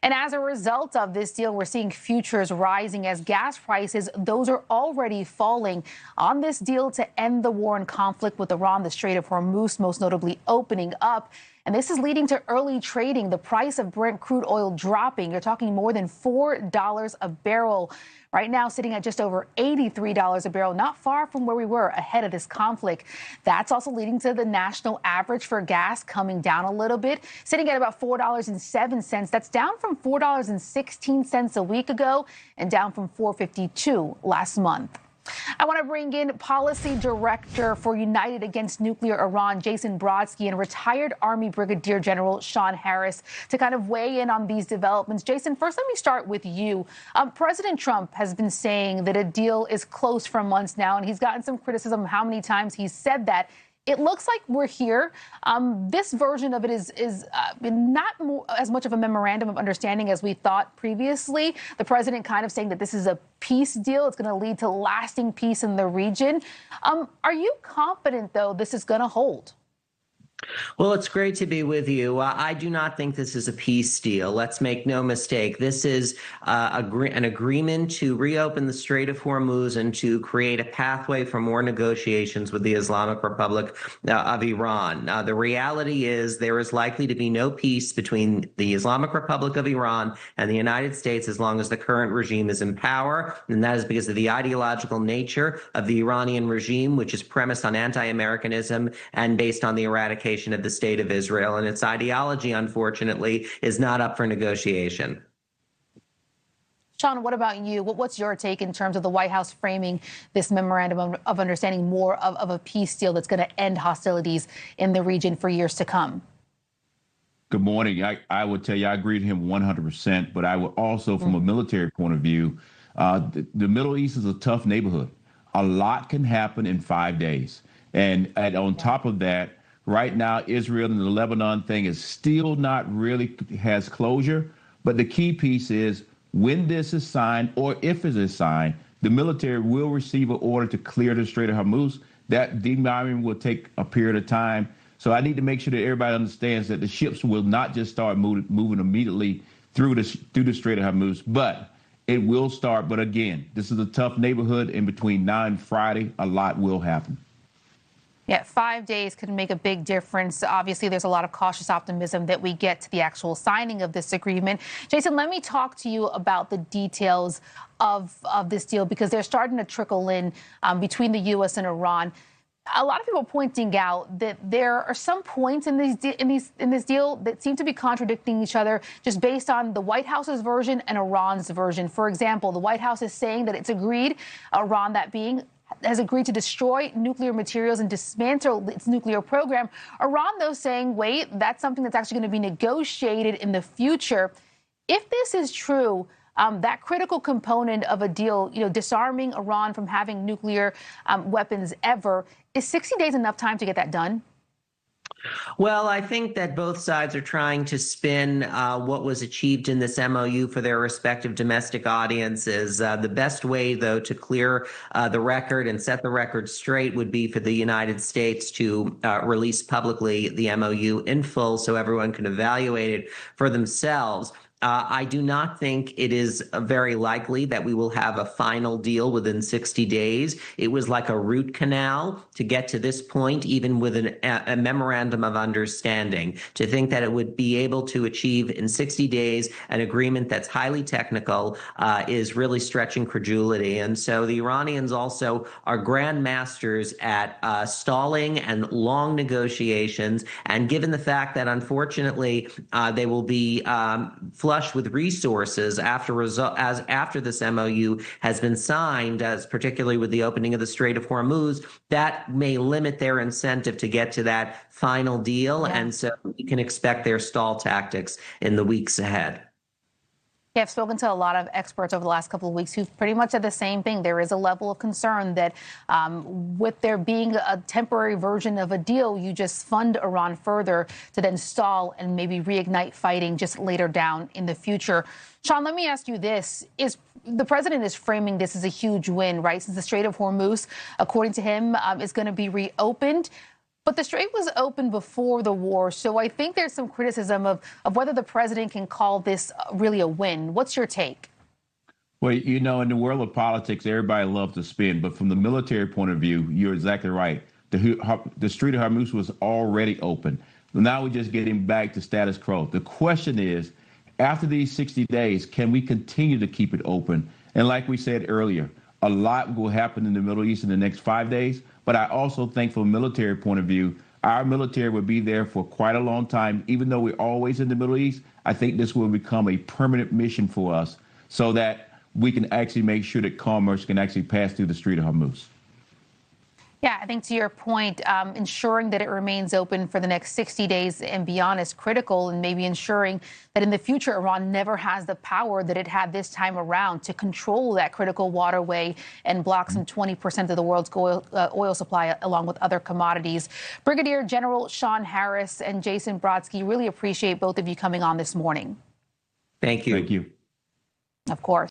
And as a result of this deal, we're seeing futures rising as gas prices, those are already falling. On this deal to end the war and conflict with Iran, the Strait of Hormuz most notably opening up. And this is leading to early trading, the price of Brent crude oil dropping. You're talking more than $4 a barrel. Right now, sitting at just over $83 a barrel, not far from where we were ahead of this conflict. That's also leading to the national average for gas coming down a little bit, sitting at about $4.07. That's down from $4.16 a week ago and down from $4.52 last month. I want to bring in Policy Director for United Against Nuclear Iran, Jason Brodsky, and retired Army Brigadier General Shawn Harris to kind of weigh in on these developments. Jason, first, let me start with you. President Trump has been saying that a deal is close for months now, and he's gotten some criticism how many times he's said that. It looks like we're here. This version of it is not as much of a memorandum of understanding as we thought previously. The president kind of saying that this is a peace deal. It's going to lead to lasting peace in the region. Are you confident, though, this is going to hold? Well, it's great to be with you. I do not think this is a peace deal. Let's make no mistake. This is an agreement to reopen the Strait of Hormuz and to create a pathway for more negotiations with the Islamic Republic of Iran. The reality is there is likely to be no peace between the Islamic Republic of Iran and the United States as long as the current regime is in power. And that is because of the ideological nature of the Iranian regime, which is premised on anti-Americanism and based on the eradication of the state of Israel, and its ideology, unfortunately, is not up for negotiation. Shawn, what about you? What's your take in terms of the White House framing this memorandum of understanding more of a peace deal that's going to end hostilities in the region for years to come? Good morning. I would tell you I agree with him 100%, but I would also, from a military point of view, the Middle East is a tough neighborhood. A lot can happen in 5 days. And on top of that, right now, Israel and the Lebanon thing is still not really has closure. But the key piece is when this is signed, or if it is signed, the military will receive an order to clear the Strait of Hormuz. That demining will take a period of time. So I need to make sure that everybody understands that the ships will not just start moving immediately through the Strait of Hormuz, but it will start. But again, this is a tough neighborhood. In between now and Friday, a lot will happen. Yeah, 5 days could make a big difference. Obviously, there's a lot of cautious optimism that we get to the actual signing of this agreement. Jason, let me talk to you about the details of this deal, because they're starting to trickle in between the U.S. and Iran. A lot of people pointing out that there are some points in this deal that seem to be contradicting each other just based on the White House's version and Iran's version. For example, the White House is saying that it's agreed, Iran that being, has agreed to destroy nuclear materials and dismantle its nuclear program. Iran, though, saying, wait, that's something that's actually going to be negotiated in the future. If this is true, that critical component of a deal, disarming Iran from having nuclear weapons ever, is 60 days enough time to get that done? Well, I think that both sides are trying to spin what was achieved in this MOU for their respective domestic audiences. The best way, though, to clear the record and set the record straight would be for the United States to release publicly the MOU in full so everyone can evaluate it for themselves. I do not think it is very likely that we will have a final deal within 60 days. It was like a root canal to get to this point, even with a memorandum of understanding. To think that it would be able to achieve in 60 days an agreement that's highly technical is really stretching credulity. And so the Iranians also are grandmasters at stalling and long negotiations. And given the fact that, unfortunately, they will be flush with resources after this MOU has been signed, as particularly with the opening of the Strait of Hormuz, that may limit their incentive to get to that final deal. Yeah. And so we can expect their stall tactics in the weeks ahead. Yeah, I've spoken to a lot of experts over the last couple of weeks who've pretty much said the same thing. There is a level of concern that with there being a temporary version of a deal, you just fund Iran further to then stall and maybe reignite fighting just later down in the future. Shawn, let me ask you this. The president is framing this as a huge win, right? Since the Strait of Hormuz, according to him, is going to be reopened. But the strait was open before the war, so I think there's some criticism of whether the president can call this really a win. What's your take? Well, you know, in the world of politics, everybody loves to spin, but from the military point of view, you're exactly right. The Strait of Hormuz was already open. Now we're just getting back to status quo. The question is, after these 60 days, can we continue to keep it open? And like we said earlier, a lot will happen in the Middle East in the next 5 days. But I also think from a military point of view, our military will be there for quite a long time. Even though we're always in the Middle East, I think this will become a permanent mission for us so that we can actually make sure that commerce can actually pass through the Strait of Hormuz. Yeah, I think to your point, ensuring that it remains open for the next 60 days and beyond is critical, and maybe ensuring that in the future Iran never has the power that it had this time around to control that critical waterway and block some 20% of the world's oil supply along with other commodities. Brigadier General Shawn Harris and Jason Brodsky, really appreciate both of you coming on this morning. Thank you. Thank you. Of course.